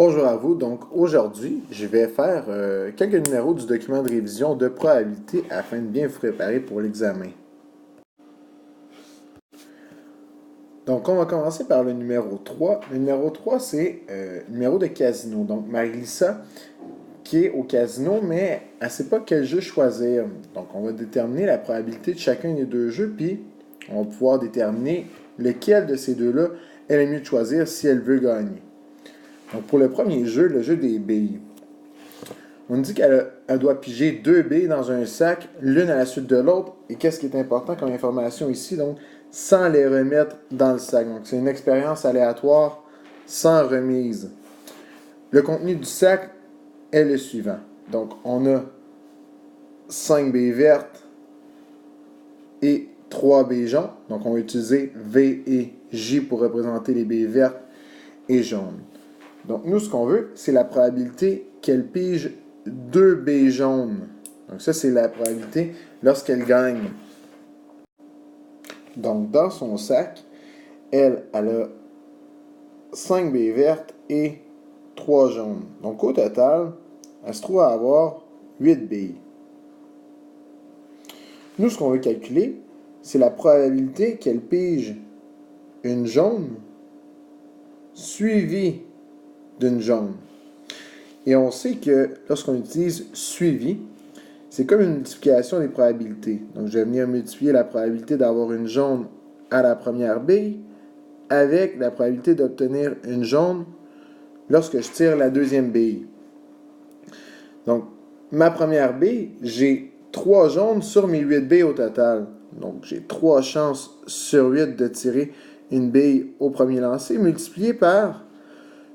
Bonjour à vous. Donc aujourd'hui, je vais faire quelques numéros du document de révision de probabilité afin de bien vous préparer pour l'examen. Donc on va commencer par le numéro 3. Le numéro 3, c'est le numéro de casino. Donc Marie-Lisa qui est au casino, mais elle ne sait pas quel jeu choisir. Donc on va déterminer la probabilité de chacun des deux jeux, puis on va pouvoir déterminer lequel de ces deux-là elle est mieux de choisir si elle veut gagner. Donc pour le premier jeu, le jeu des billes. On dit qu'elle doit piger deux billes dans un sac, l'une à la suite de l'autre. Et qu'est-ce qui est important comme information ici? Donc, sans les remettre dans le sac. Donc, c'est une expérience aléatoire sans remise. Le contenu du sac est le suivant. Donc, on a 5 billes vertes et 3 billes jaunes. Donc, on va utiliser V et J pour représenter les billes vertes et jaunes. Donc, nous, ce qu'on veut, c'est la probabilité qu'elle pige 2 billes jaunes. Donc, ça, c'est la probabilité lorsqu'elle gagne. Donc, dans son sac, elle a 5 billes vertes et 3 jaunes. Donc, au total, elle se trouve à avoir 8 billes. Nous, ce qu'on veut calculer, c'est la probabilité qu'elle pige une jaune suivie d'une jaune. Et on sait que lorsqu'on utilise suivi, c'est comme une multiplication des probabilités. Donc, je vais venir multiplier la probabilité d'avoir une jaune à la première bille avec la probabilité d'obtenir une jaune lorsque je tire la deuxième bille. Donc, ma première bille, j'ai 3 jaunes sur mes 8 billes au total. Donc, j'ai 3 chances sur 8 de tirer une bille au premier lancer, multiplié par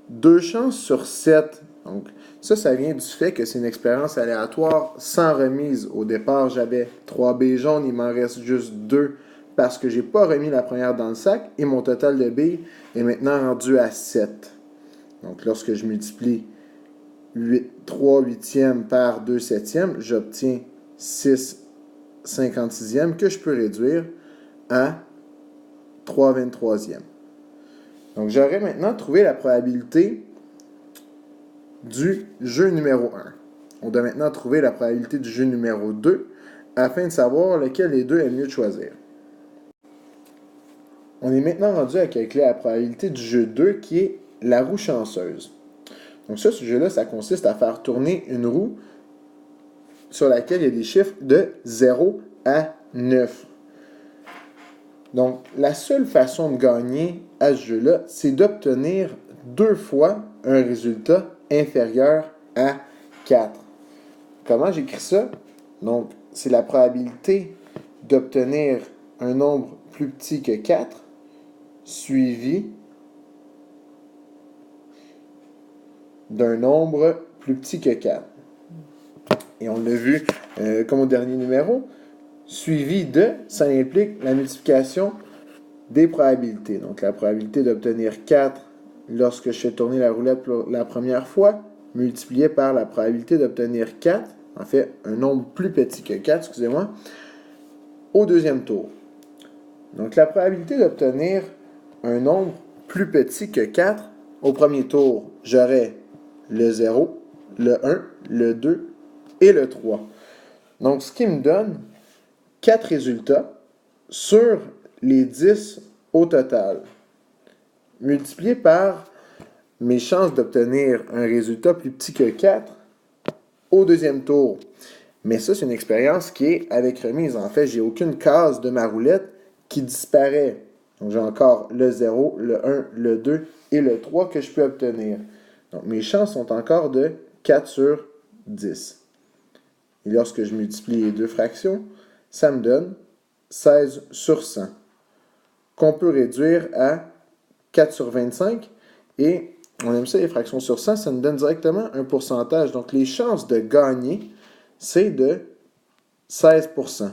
2 chances sur 7. Donc, ça vient du fait que c'est une expérience aléatoire sans remise. Au départ, j'avais 3 billes jaunes, il m'en reste juste 2 parce que je n'ai pas remis la première dans le sac et mon total de billes est maintenant rendu à 7. Donc, lorsque je multiplie 3 huitièmes par 2 septièmes, j'obtiens 6 56e que je peux réduire à 3 23e. Donc, j'aurais maintenant trouvé la probabilité du jeu numéro 1. On doit maintenant trouver la probabilité du jeu numéro 2 afin de savoir lequel des deux est mieux de choisir. On est maintenant rendu à calculer la probabilité du jeu 2 qui est la roue chanceuse. Donc ça, ce jeu-là, ça consiste à faire tourner une roue sur laquelle il y a des chiffres de 0 à 9. Donc, la seule façon de gagner à ce jeu-là, c'est d'obtenir 2 fois un résultat inférieur à 4. Comment j'écris ça? Donc, c'est la probabilité d'obtenir un nombre plus petit que 4 suivi d'un nombre plus petit que 4. Et on l'a vu comme au dernier numéro, suivi de, ça implique la multiplication des probabilités. Donc, la probabilité d'obtenir 4 lorsque je fais tourner la roulette pour la première fois, multiplié par la probabilité d'obtenir 4, en fait, un nombre plus petit que 4, excusez-moi, au deuxième tour. Donc, la probabilité d'obtenir un nombre plus petit que 4 au premier tour, j'aurai le 0, le 1, le 2 et le 3. Donc, ce qui me donne 4 résultats sur les 10 au total, multiplié par mes chances d'obtenir un résultat plus petit que 4 au deuxième tour. Mais ça, c'est une expérience qui est avec remise. En fait, j'ai aucune case de ma roulette qui disparaît. Donc, j'ai encore le 0, le 1, le 2 et le 3 que je peux obtenir. Donc, mes chances sont encore de 4 sur 10. Et lorsque je multiplie les deux fractions, ça me donne 16 sur 100, qu'on peut réduire à 4 sur 25. Et on aime ça, les fractions sur 100, ça nous donne directement un pourcentage. Donc, les chances de gagner, c'est de 16%.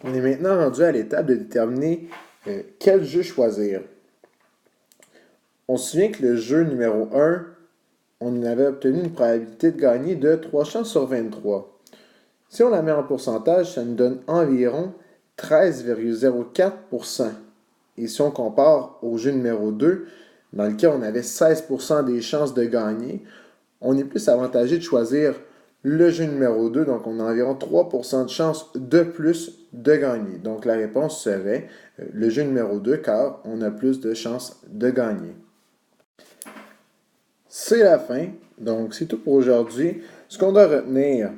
On est maintenant rendu à l'étape de déterminer quel jeu choisir. On se souvient que le jeu numéro 1, on avait obtenu une probabilité de gagner de 3 chances sur 23. Si on la met en pourcentage, ça nous donne environ 13,04%. Et si on compare au jeu numéro 2, dans lequel on avait 16% des chances de gagner, on est plus avantagé de choisir le jeu numéro 2, donc on a environ 3% de chances de plus de gagner. Donc la réponse serait le jeu numéro 2 car on a plus de chances de gagner. C'est la fin, donc c'est tout pour aujourd'hui. Ce qu'on doit retenir,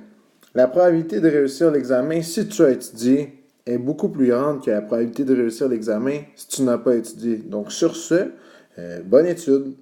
la probabilité de réussir l'examen si tu as étudié est beaucoup plus grande que la probabilité de réussir l'examen si tu n'as pas étudié. Donc sur ce, bonne étude!